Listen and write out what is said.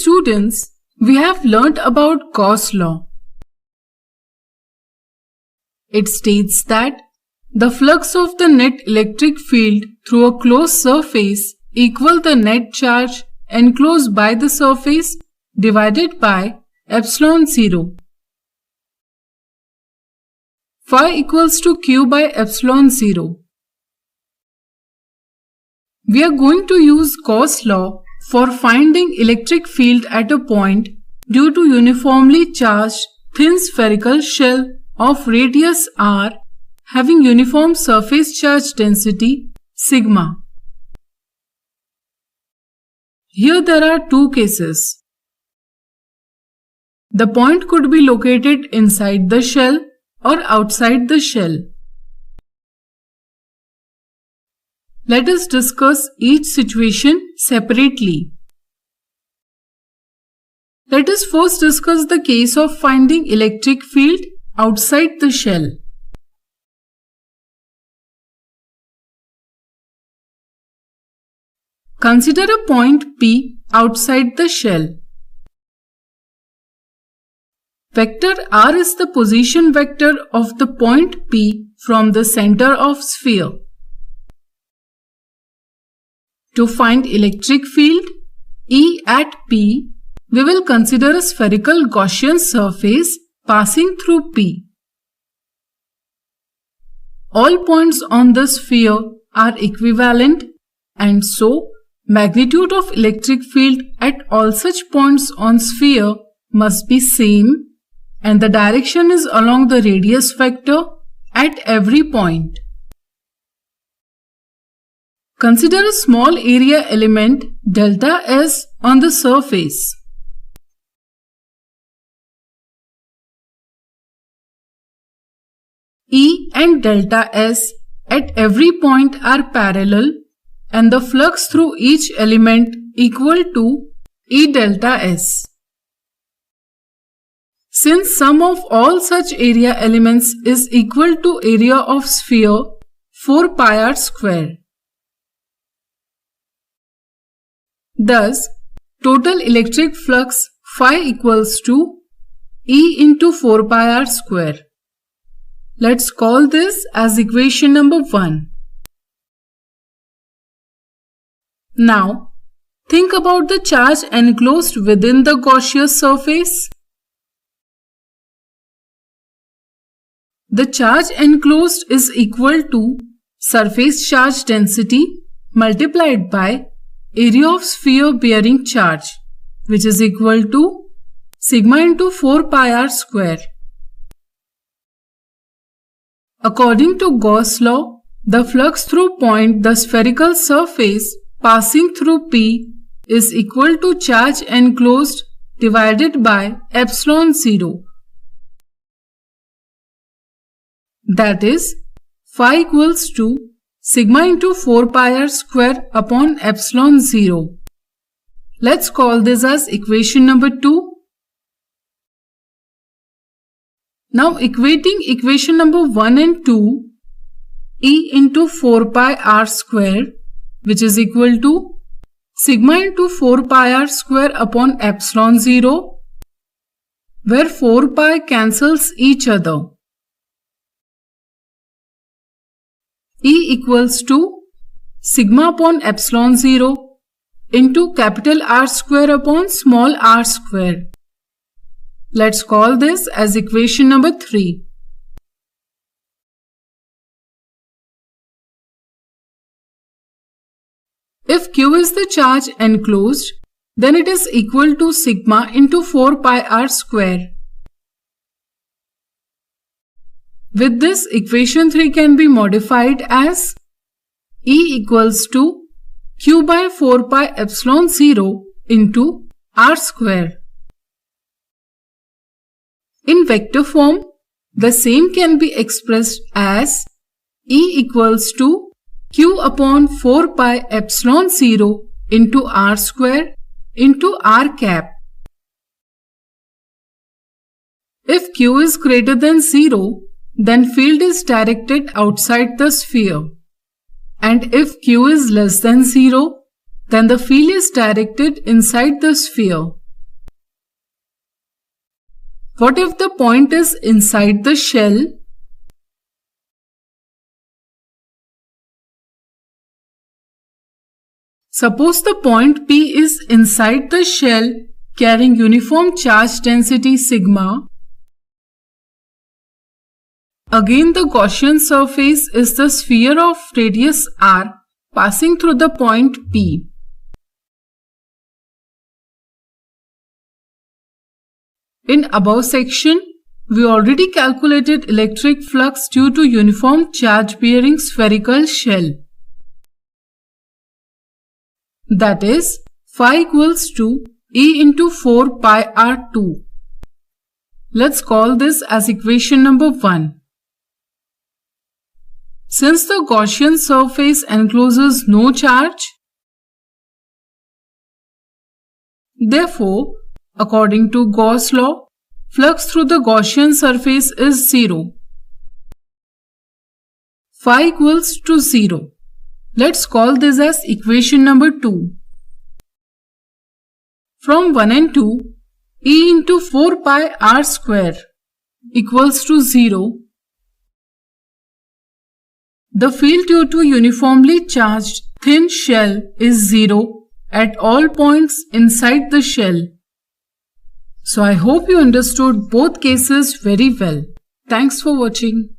students, we have learnt about Gauss law. It states that the flux of the net electric field through a closed surface equals the net charge enclosed by the surface divided by epsilon 0. Phi equals to Q by epsilon 0. We are going to use Gauss law for finding electric field at a point due to uniformly charged thin spherical shell of radius r having uniform surface charge density sigma. Here there are two cases. The point could be located inside the shell or outside the shell. Let us discuss each situation separately. Let us first discuss the case of finding electric field outside the shell. Consider a point P outside the shell. Vector r is the position vector of the point P from the center of sphere. To find electric field E at P, we will consider a spherical Gaussian surface passing through P. All points on the sphere are equivalent, and so magnitude of electric field at all such points on sphere must be same, and the direction is along the radius vector at every point. Consider a small area element delta S on the surface. E and delta S at every point are parallel and the flux through each element equal to E delta S. Since sum of all such area elements is equal to area of sphere 4 pi r square. Thus, total electric flux phi equals to E into 4 pi r square. Let's call this as equation number 1. Now, think about the charge enclosed within the Gaussian surface. The charge enclosed is equal to surface charge density multiplied by area of sphere bearing charge, which is equal to sigma into 4 pi r square. According to Gauss law, the flux through point the spherical surface passing through P is equal to charge enclosed divided by epsilon 0. That is, phi equals to sigma into 4 pi r square upon epsilon 0. Let's call this as equation number 2. Now equating equation number 1 and 2, E into 4 pi r square, which is equal to sigma into 4 pi r square upon epsilon 0, where 4 pi cancels each other. E equals to sigma upon epsilon 0 into capital R square upon small r square. Let's call this as equation number 3. If Q is the charge enclosed, then it is equal to sigma into 4 pi r square. With this, equation 3 can be modified as E equals to Q by 4 pi epsilon 0 into r square. In vector form, the same can be expressed as E equals to Q upon 4 pi epsilon 0 into r square into r cap. If Q is greater than 0, then field is directed outside the sphere. And if Q is less than 0, then the field is directed inside the sphere. What if the point is inside the shell? Suppose the point P is inside the shell carrying uniform charge density sigma. Again, the Gaussian surface is the sphere of radius r passing through the point P. In above section, we already calculated electric flux due to uniform charge bearing spherical shell. That is, phi equals to E into 4 pi r2. Let's call this as equation number 1. Since the Gaussian surface encloses no charge, therefore, according to Gauss law, flux through the Gaussian surface is 0. Phi equals to 0. Let's call this as equation number 2. From 1 and 2, E into 4 pi r square equals to 0. The field due to uniformly charged thin shell is 0 at all points inside the shell. So I hope you understood both cases very well. Thanks for watching.